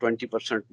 20%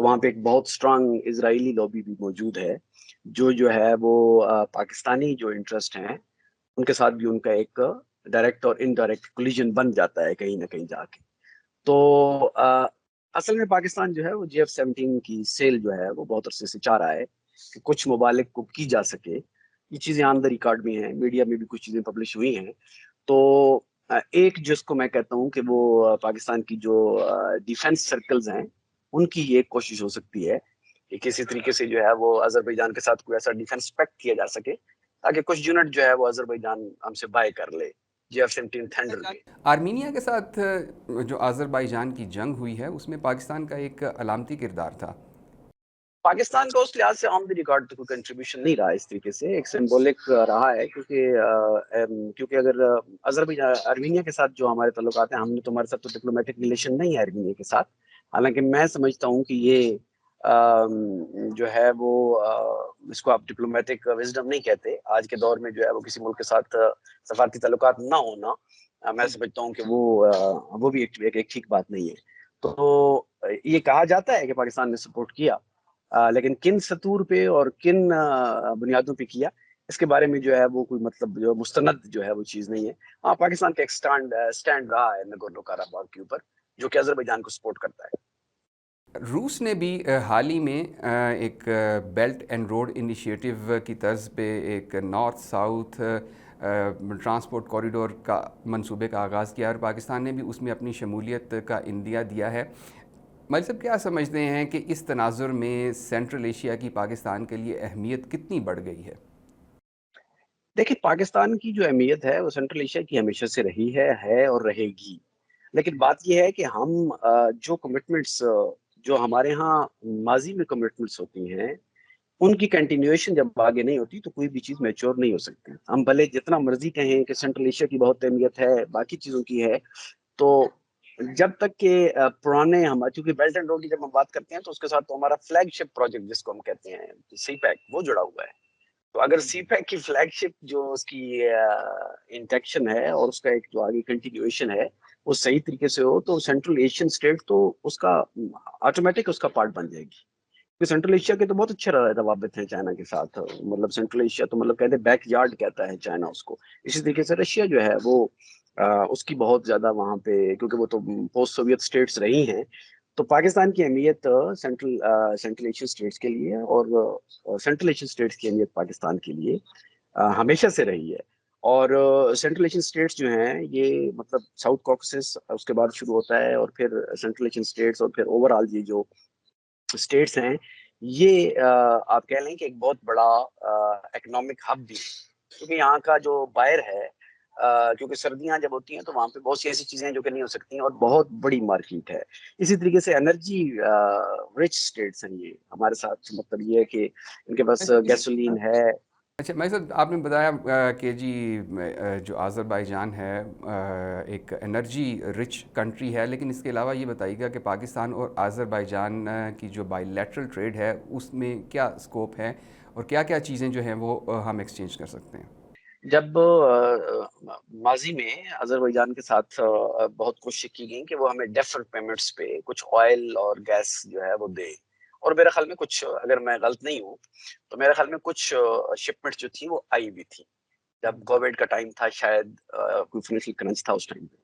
تو وہاں پہ ایک بہت اسٹرانگ اسرائیلی لابی بھی موجود ہے، جو ہے وہ پاکستانی جو انٹرسٹ ہیں ان کے ساتھ بھی ان کا ایک ڈائریکٹ اور انڈائریکٹ کولیجن بن جاتا ہے کہیں نہ کہیں جا کے. تو اصل میں پاکستان جو ہے وہ GF-17 کی سیل جو ہے وہ بہت عرصے سے چاہ رہا ہے کہ کچھ ممالک کو کی جا سکے. یہ چیزیں آن دا ریکارڈ بھی ہیں، میڈیا میں بھی کچھ چیزیں پبلش ہوئی ہیں. تو ایک جس کو میں کہتا ہوں کہ وہ پاکستان کی جو ڈیفنس سرکلز ہیں ان کی یہ ایک کوشش ہو سکتی ہے کہ کسی طریقے سے جو ہے وہ آذربائیجان کے ساتھ کوئی ایسا ڈیفنس پیکٹ کیا جا سکے تاکہ کچھ یونٹ جو ہے وہ آذربائیجان ہم سے بائی کر لے GF-17 تھنڈر کے. آرمینیا کے ساتھ جو آذربائیجان کی جنگ ہوئی ہے اس میں پاکستان کا ایک علامتی کردار تھا. پاکستان کا اس لحاظ سے آن دی ریکارڈ تو کوئی کنٹریبیوشن نہیں رہا اس طریقے سے، ایک سمبولک رہا ہے کیونکہ اگر آرمینیا کے ساتھ جو ہمارے تعلقات ہیں، ہم نے تو ہمارے ساتھ تو ڈپلومیٹک ریلیشن نہیں ہے آرمینیا کے ساتھ، حالانکہ میں سمجھتا ہوں کہ یہ جو ہے وہ اس کو آپ ڈپلومیٹک وزڈم نہیں کہتے. آج کے دور میں جو ہے وہ کسی ملک کے ساتھ سفارتی تعلقات نہ ہونا، میں سمجھتا ہوں کہ وہ بھی ایک ٹھیک بات نہیں ہے. تو یہ کہا جاتا ہے کہ پاکستان نے سپورٹ کیا، لیکن کن سطور پہ اور کن بنیادوں پہ کیا اس کے بارے میں جو ہے وہ کوئی مطلب جو مستند جو ہے وہ چیز نہیں ہے. ہاں، پاکستان کا ایک سٹینڈ رہا ہے نگورنو کاراباغ کے اوپر جو کہ آذربائیجان کو سپورٹ کرتا ہے. روس نے بھی حال ہی میں ایک بیلٹ اینڈ روڈ انیشیٹو کی طرز پہ ایک نارتھ ساؤتھ ٹرانسپورٹ کوریڈور کا منصوبے کا آغاز کیا اور پاکستان نے بھی اس میں اپنی شمولیت کا عندیہ دیا ہے. مجھے صاحب کیا سمجھتے ہیں کہ اس تناظر میں سینٹرل ایشیا کی پاکستان کے لیے اہمیت کتنی بڑھ گئی ہے؟ دیکھیں، پاکستان کی جو اہمیت ہے وہ سینٹرل ایشیا کی ہمیشہ سے رہی ہے اور رہے گی. لیکن بات یہ ہے کہ ہم جو کمٹمنٹس جو ہمارے ہاں ماضی میں کمٹمنٹس ہوتی ہیں ان کی کنٹینیویشن جب آگے نہیں ہوتی تو کوئی بھی چیز میچور نہیں ہو سکتی. ہم بھلے جتنا مرضی کہیں کہ سینٹرل ایشیا کی بہت اہمیت ہے، باقی چیزوں کی ہے، تو جب تک کہ پرانے چونکہ بیلٹ اینڈ روڈ کی جب ہم بات کرتے ہیں تو اس کے ساتھ تو ہمارا فلیگ شپ پروجیکٹ جس کو ہم کہتے ہیں سی پیک وہ جڑا ہوا ہے. تو اگر سی پیک کی فلیگ شپ جو اس کی انٹیکشن ہے اور اس کا ایک جو آگے کنٹینیویشن ہے وہ صحیح طریقے سے ہو تو سینٹرل ایشین اسٹیٹ تو اس کا آٹومیٹک اس کا پارٹ بن جائے گی. سینٹرل ایشیا کے تو بہت اچھے روابط ہیں چائنا کے ساتھ، مطلب سینٹرل ایشیا تو مطلب کہتے ہیں بیک یارڈ کہتا ہے چائنا اس کو. اسی طریقے سے رشیا جو ہے وہ اس کی بہت زیادہ وہاں پہ، کیونکہ وہ تو پوسٹ سوویت اسٹیٹس رہی ہیں، تو پاکستان کی اہمیت سینٹرل ایشین اسٹیٹس کے لیے اور سینٹرل ایشین اسٹیٹس کی اہمیت پاکستان کے لیے ہمیشہ سے رہی ہے. اور سینٹرل ایشین اسٹیٹس جو ہیں یہ مطلب ساؤتھ کوکسس اس کے بعد شروع ہوتا ہے اور پھر سینٹرل ایشین اسٹیٹس اور پھر اوور آل یہ جو اسٹیٹس ہیں یہ آپ کہہ لیں کہ ایک بہت بڑا اکنامک ہب بھی ہے، کیونکہ یہاں کا جو بائر ہے کیونکہ سردیاں جب ہوتی ہیں تو وہاں پہ بہت سی ایسی چیزیں ہیں جو کہ نہیں ہو سکتی ہیں اور بہت بڑی مارکیٹ ہے. اسی طریقے سے انرجی رچ اسٹیٹس ہیں یہ ہمارے ساتھ، مطلب یہ ہے کہ ان کے پاس گیسولین ہے. اچھا میں صاحب آپ نے بتایا کہ جی جو آذربائیجان ہے ایک انرجی رچ کنٹری ہے، لیکن اس کے علاوہ یہ بتائیے گا کہ پاکستان اور آذربائیجان کی جو بائی لیٹرل ٹریڈ ہے اس میں کیا اسکوپ ہے اور کیا کیا چیزیں جو ہیں وہ ہم ایکسچینج کر سکتے ہیں؟ جب ماضی میں آذربائیجان کے ساتھ بہت کوشش کی گئی کہ وہ ہمیں ڈیفرڈ پیمنٹس پہ کچھ آئل اور گیس جو ہے وہ دے، اور میرے خیال میں کچھ، اگر میں غلط نہیں ہوں تو میرے خیال میں کچھ شپمنٹ جو تھی وہ آئی بھی تھی جب کووڈ کا ٹائم تھا، شاید کوئی فنیشنگ کرنچ تھا اس ٹائم پہ.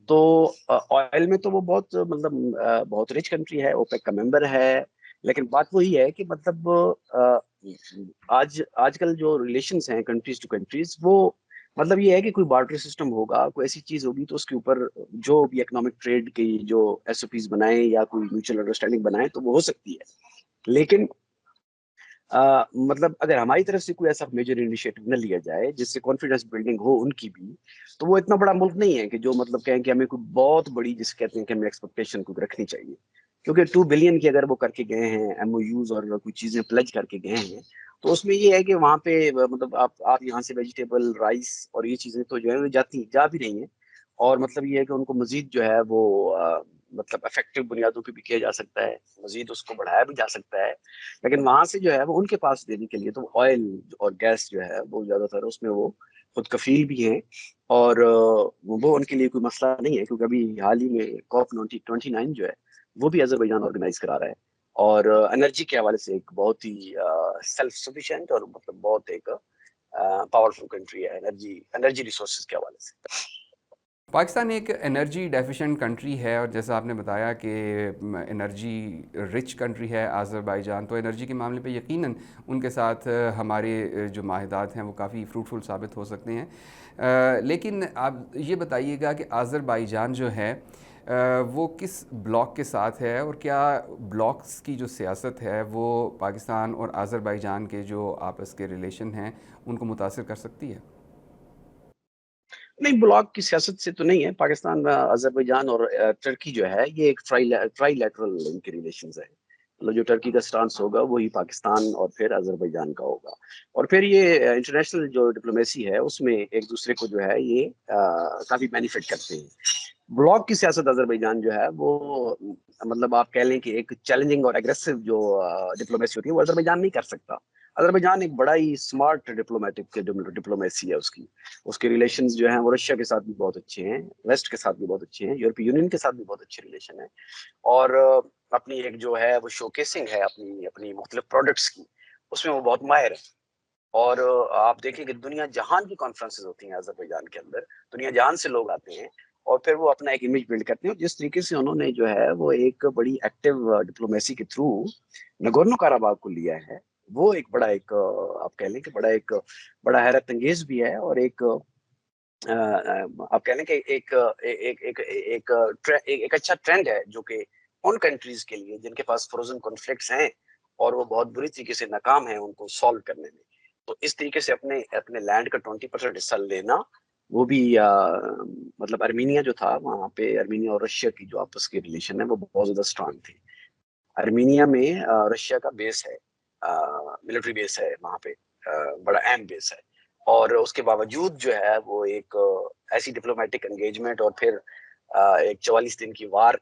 تو آئل میں تو وہ بہت مطلب بہت رچ کنٹری ہے، اوپیک کا ممبر ہے. لیکن بات وہی ہے کہ مطلب آج کل جو ریلیشنز ہیں کنٹریز ٹو کنٹریز، وہ مطلب یہ ہے کہ کوئی بارٹر سسٹم ہوگا، کوئی ایسی چیز ہوگی تو اس کے اوپر جو بھی اکنامک ٹریڈ کی جو ایس او پیز بنائیں یا کوئی میوچل انڈرسٹینڈنگ بنائیں تو وہ ہو سکتی ہے. لیکن مطلب اگر ہماری طرف سے کوئی ایسا میجر انیشیٹو نہ لیا جائے جس سے کانفیڈنس بلڈنگ ہو ان کی بھی، تو وہ اتنا بڑا ملک نہیں ہے کہ جو مطلب کہیں کہ ہمیں کوئی بہت بڑی جس کہتے ہیں کہ ہمیں ایکسپیکٹیشن کو رکھنی چاہیے. کیونکہ 2 بلین کی اگر وہ کر کے گئے ہیں ایم او یوز اور کوئی چیزیں پلج کر کے گئے ہیں تو اس میں یہ ہے کہ وہاں پہ مطلب آپ یہاں سے ویجیٹیبل رائس اور یہ چیزیں تو جو ہے جا بھی رہی ہیں، اور مطلب یہ ہے کہ ان کو مزید جو ہے وہ مطلب افیکٹو بنیادوں پہ بھی کیا جا سکتا ہے، مزید اس کو بڑھایا بھی جا سکتا ہے. لیکن وہاں سے جو ہے وہ ان کے پاس دینے کے لیے تو آئل اور گیس جو ہے وہ زیادہ تر اس میں وہ خود کفیل بھی ہیں، اور وہ ان کے لیے کوئی مسئلہ نہیں ہے. کیونکہ ابھی حال ہی میں COP29 جو ہے وہ بھی آذربائیجان آرگنائز کرا رہا ہے. اور انرجی کے حوالے سے ایک بہت ہی سیلف سفیشینٹ اور مطلب بہت ایک پاورفل کنٹری ہے انرجی ریسورسز کے حوالے سے۔ پاکستان ایک انرجی ڈیفیشینٹ کنٹری ہے، اور جیسا آپ نے بتایا کہ انرجی رچ کنٹری ہے آذربائیجان، تو انرجی کے معاملے پہ یقیناً ان کے ساتھ ہمارے جو معاہدات ہیں وہ کافی فروٹفل ثابت ہو سکتے ہیں۔ لیکن آپ یہ بتائیے گا کہ آذربائیجان جو ہے وہ کس بلاک کے ساتھ ہے، اور کیا بلاکس کی جو سیاست ہے وہ پاکستان اور آذربائیجان کے جو آپس کے ریلیشن ہیں ان کو متاثر کر سکتی ہے؟ نہیں، بلاک کی سیاست سے تو نہیں ہے۔ پاکستان، آذربائیجان اور ترکی جو ہے یہ ایک ٹرائی لیٹرل ان کے ریلیشنز ہیں۔ مطلب جو ترکی کا سٹانس ہوگا وہی پاکستان اور پھر آذربائیجان کا ہوگا، اور پھر یہ انٹرنیشنل جو ڈپلومیسی ہے اس میں ایک دوسرے کو جو ہے یہ کافی بینیفٹ کرتے ہیں۔ بلاک کی سیاست آذربائیجان جو ہے وہ مطلب آپ کہہ لیں کہ ایک چیلنجنگ اور اگریسو جو ڈپلومیسی ہوتی ہے وہ آذربائیجان نہیں کر سکتا۔ آذربائیجان ایک بڑا ہی اسمارٹ ڈپلومیٹک ڈپلومیسی ہے اس کے ریلیشنز جو ہیں وہ رشیا کے ساتھ بھی بہت اچھے ہیں، ویسٹ کے ساتھ بھی بہت اچھے ہیں، یورپی یونین کے ساتھ بھی بہت اچھے ریلیشن ہیں، اور اپنی ایک جو ہے وہ شوکیسنگ ہے اپنی مختلف پروڈکٹس کی، اس میں وہ بہت ماہر ہے۔ اور آپ دیکھیں کہ دنیا جہان کی کانفرنسز ہوتی ہیں آذربائیجان کے اندر، دنیا جہان سے لوگ آتے ہیں اور پھر وہ اپنا ایک امیج بلڈ کرتے ہیں۔ جس طریقے سے انہوں نے جو ہے وہ ایک بڑی ایکٹیو ڈپلومیسی کے تھرو نگورنو کاراباغ کو لیا ہے، وہ ایک بڑا ایک آپ کہہ لیں کہ بڑا حیرت انگیز بھی ہے، اور ایک آپ کہہ لیں کہ ایک اچھا ٹرینڈ ہے جو کہ ان کنٹریز کے لیے جن کے پاس فروزن کانفلکٹس ہیں اور وہ بہت بری طریقے سے ناکام ہیں ان کو سالو کرنے میں، تو اس طریقے سے اپنے لینڈ کا 20% حصہ لینا، وہ بھی مطلب ارمینیا جو تھا وہاں پہ، ارمینیا اور رشیا کی جو آپس کی ریلیشن ہے وہ بہت زیادہ اسٹرانگ تھی۔ ارمینیا میں رشیا کا بیس ہے، ملٹری بیس ہے وہاں پہ، بڑا اہم بیس ہے، اور اس کے باوجود جو ہے وہ ایک ایسی ڈپلومیٹک انگیجمنٹ اور پھر ایک 44 دن کی وار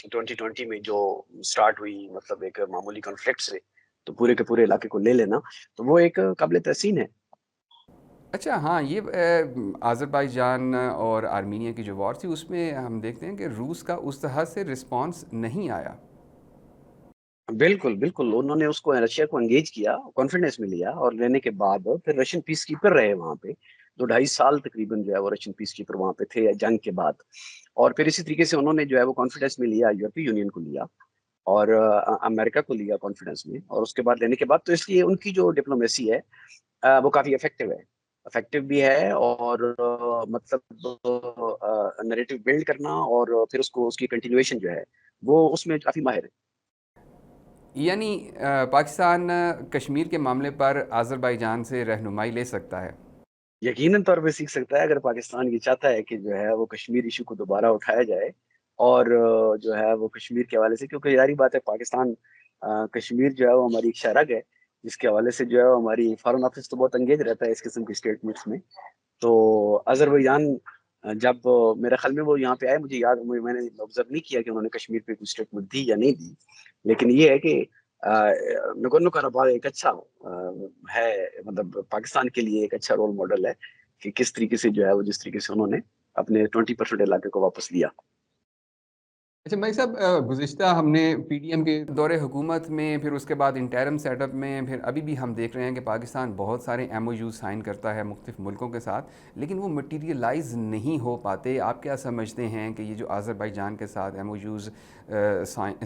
2020 میں جو سٹارٹ ہوئی، مطلب ایک معمولی کنفلکٹ سے تو پورے کے پورے علاقے کو لے لینا، تو وہ ایک قابل تحسین ہے۔ اچھا، ہاں، یہ آذربائیجان اور آرمینیا کی جو وار تھی اس میں ہم دیکھتے ہیں کہ روس کا اس طرح سے رسپانس نہیں آیا۔ بالکل بالکل، انہوں نے اس کو رشیا کو انگیج کیا، کانفیڈنس میں لیا، اور لینے کے بعد پھر رشین پیس کیپر رہے وہاں پہ 2-2.5 سال تقریباً جو ہے وہ رشین پیس کیپر وہاں پہ تھے جنگ کے بعد، اور پھر اسی طریقے سے انہوں نے جو ہے وہ کانفیڈنس میں لیا، یورپی یونین کو لیا اور امریکہ کو لیا کانفیڈنس میں، اور اس کے بعد لینے کے بعد تو اس لیے ان کی جو ڈپلومیسی ہے وہ کافی افیکٹو بھی ہے، اور مطلب نریٹو بلڈ کرنا اور پھر اس کی کنٹینیویشن جو ہے وہ اس میں کافی ماہر ہے۔ یعنی پاکستان کشمیر کے معاملے پر آذربائیجان سے رہنمائی لے سکتا ہے؟ یقیناً طور پہ سیکھ سکتا ہے اگر پاکستان یہ چاہتا ہے کہ جو ہے وہ کشمیر ایشو کو دوبارہ اٹھایا جائے، اور جو ہے وہ کشمیر کے حوالے سے، کیونکہ ظاہری بات ہے پاکستان کشمیر جو ہے وہ ہماری ایک شہرگ ہے، جس کے حوالے سے جو ہے وہ ہماری فارن آفس تو بہت انگیج رہتا ہے اس قسم کے اسٹیٹمنٹس میں۔ تو آذربائیجان جب میرے خیال میں وہ یہاں پہ آئے، مجھے یاد، میں نے آبزرو نہیں کیا کہ انہوں نے کشمیر پہ کوئی اسٹیٹمنٹ دی یا نہیں دی، لیکن یہ ہے کہ نگورنو کاراباغ ایک اچھا ہے، مطلب پاکستان کے لیے ایک اچھا رول ماڈل ہے کہ کس طریقے سے جو ہے وہ جس طریقے سے انہوں نے اپنے 20% علاقے کو واپس لیا۔ اچھا ملک صاحب، گزشتہ ہم نے پی ڈی ایم کے دور حکومت میں، پھر اس کے بعد انٹرم سیٹ اپ میں، پھر ابھی بھی ہم دیکھ رہے ہیں کہ پاکستان بہت سارے ایم او یوز سائن کرتا ہے مختلف ملکوں کے ساتھ، لیکن وہ مٹیریلائز نہیں ہو پاتے۔ آپ کیا سمجھتے ہیں کہ یہ جو آذربائیجان کے ساتھ ایم او یوز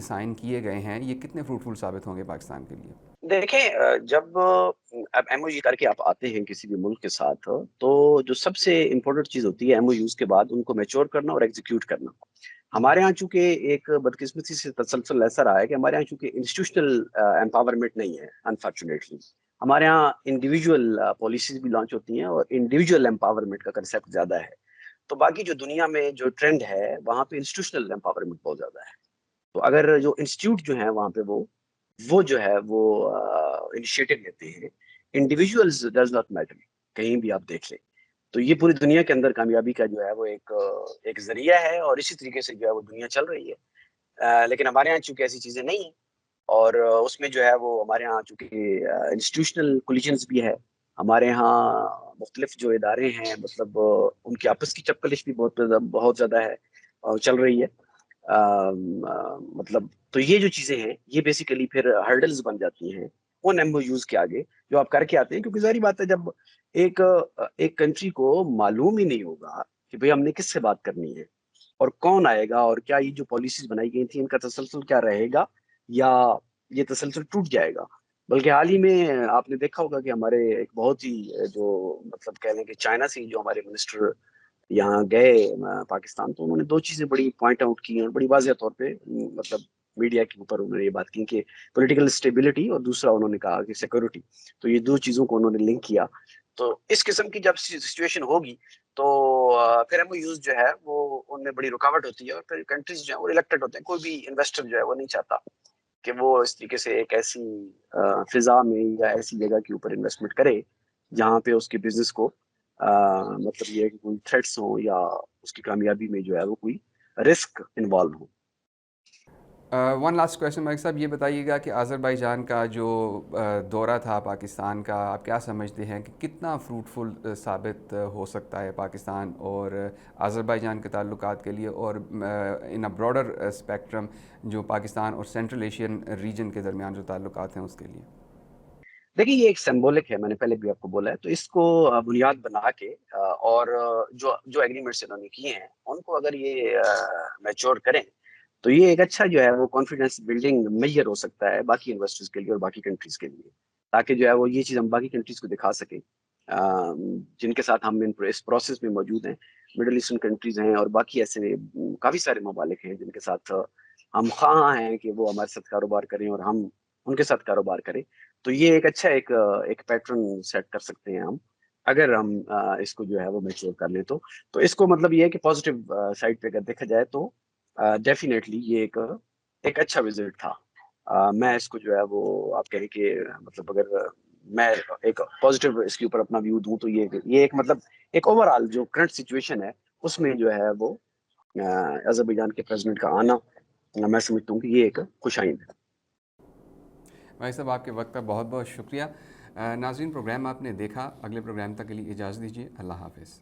سائن کیے گئے ہیں یہ کتنے فروٹفل ثابت ہوں گے پاکستان کے لیے؟ دیکھیں، جب اب ایم او یو کر کے آپ آتے ہیں کسی بھی ملک کے ساتھ، تو جو سب سے امپورٹنٹ چیز ہوتی ہے ایم او یوز کے بعد ان کو میچور کرنا اور ایگزیکیوٹ کرنا۔ ہمارے ہاں چونکہ ایک بدقسمتی سے تسلسل ایسا رہا ہے کہ ہمارے ہاں چونکہ انسٹیٹیوشنل امپاورمنٹ نہیں ہے، انفارچونیٹلی ہمارے ہاں انڈیویجول پالیسیز بھی لانچ ہوتی ہیں اور انڈیویجول امپاورمنٹ کا کنسیپٹ زیادہ ہے، تو باقی جو دنیا میں جو ٹرینڈ ہے وہاں پہ انسٹیٹیوشنل امپاورمنٹ بہت زیادہ ہے۔ تو اگر جو انسٹیٹیوٹ جو ہیں وہاں پہ وہ جو ہے وہ انیشیٹو لیتے ہیں، انڈیویجولز ڈز ناٹ میٹر، کہیں بھی آپ دیکھ لیں، تو یہ پوری دنیا کے اندر کامیابی کا جو ہے وہ ایک ذریعہ ہے، اور اسی طریقے سے جو ہے وہ دنیا چل رہی ہے۔ لیکن ہمارے یہاں چونکہ ایسی چیزیں نہیں ہیں، اور اس میں جو ہے وہ ہمارے یہاں چونکہ انسٹیٹیوشنل کولیجنز بھی ہے، ہمارے یہاں مختلف جو ادارے ہیں، مطلب ان کی آپس کی چپکلش بھی بہت زیادہ ہے اور چل رہی ہے، مطلب تو یہ جو چیزیں ہیں یہ بیسیکلی پھر ہرڈلز بن جاتی ہیں ان ایم او یوز کے آگے جو آپ کر کے آتے ہیں. کیونکہ ظاہری بات ہے جب ایک کنٹری کو معلوم ہی نہیں ہوگا کہ بھئی ہم نے کس سے بات کرنی ہے اور کون آئے گا اور کیا یہ جو پالیسیز بنائی گئی تھیں ان کا تسلسل کیا رہے گا یا یہ تسلسل ٹوٹ جائے گا. بلکہ حال ہی میں آپ نے دیکھا ہوگا کہ ہمارے ایک بہت ہی جو مطلب کہہ لیں کہ چائنا سے جو ہمارے منسٹر یہاں گئے پاکستان, تو انہوں نے دو چیزیں بڑی پوائنٹ آؤٹ کی اور بڑی واضح طور پہ مطلب میڈیا کے اوپر انہوں نے یہ بات کی کہ پولیٹیکل اسٹیبلٹی اور دوسرا انہوں نے کہا کہ سیکورٹی. تو یہ دو چیزوں کو انہوں نے لنک کیا. تو اس قسم کی جب سچویشن ہوگی تو پھر ایم او یوز جو ہے وہ ان میں بڑی رکاوٹ ہوتی ہے اور پھر کنٹریز جو ہے وہ ریلیکٹڈ ہوتے ہیں. کوئی بھی انویسٹر جو ہے وہ نہیں چاہتا کہ وہ اس طریقے سے ایک ایسی فضا میں یا ایسی جگہ کے اوپر انویسٹمنٹ کرے جہاں پہ اس کے بزنس کو مطلب یہ ہے کہ کوئی تھریٹس ہوں یا اس کی کامیابی میں جو ہے وہ کوئی رسک انوالو ہو. ون لاسٹ کویشچن ملک صاحب, یہ بتائیے گا کہ آذربائیجان کا جو دورہ تھا پاکستان کا, آپ کیا سمجھتے ہیں کہ کتنا فروٹفل ثابت ہو سکتا ہے پاکستان اور آذربائیجان کے تعلقات کے لیے, اور ان اے براڈر اسپیکٹرم جو پاکستان اور سینٹرل ایشین ریجن کے درمیان جو تعلقات ہیں اس کے لیے؟ دیکھیے یہ ایک سمبولک ہے, میں نے پہلے بھی آپ کو بولا ہے. تو اس کو بنیاد بنا کے اور جو ایگریمنٹس انہوں نے کیے ہیں ان کو اگر یہ میچور کریں تو یہ ایک اچھا جو ہے وہ کانفیڈنس بلڈنگ میجر ہو سکتا ہے باقی انویسٹرز کے لیے اور باقی کنٹریز کے لیے, تاکہ جو ہے وہ یہ چیز ہم باقی کنٹریز کو دکھا سکیں جن کے ساتھ ہم اس پروسیس میں موجود ہیں. مڈل ایسٹرن کنٹریز ہیں اور باقی ایسے کافی سارے ممالک ہیں جن کے ساتھ ہم خواہاں ہیں کہ وہ ہمارے ساتھ کاروبار کریں اور ہم ان کے ساتھ کاروبار کریں. تو یہ ایک اچھا ایک پیٹرن سیٹ کر سکتے ہیں ہم اگر ہم اس کو جو ہے وہ میچور کر لیں. تو اس کو مطلب یہ ہے کہ پازیٹیو سائڈ پہ اگر دیکھا جائے تو ڈیفینیٹلی یہ ایک اچھا وزٹ تھا. میں اس کو جو ہے وہ آپ کہیں کہ مطلب اگر میں ایک پازیٹیو اس کے اوپر اپنا ویو دوں تو یہ ایک مطلب ایک اوور آل جو کرنٹ سچویشن ہے اس میں جو ہے وہ آذربائیجان کے پریزیڈنٹ کا آنا میں سمجھتا ہوں کہ یہ ایک خوش آئند ہے. بھائی صاحب آپ کے وقت کا بہت بہت شکریہ. ناظرین پروگرام آپ نے دیکھا, اگلے پروگرام تک کے لیے اجازت دیجیے. اللہ حافظ.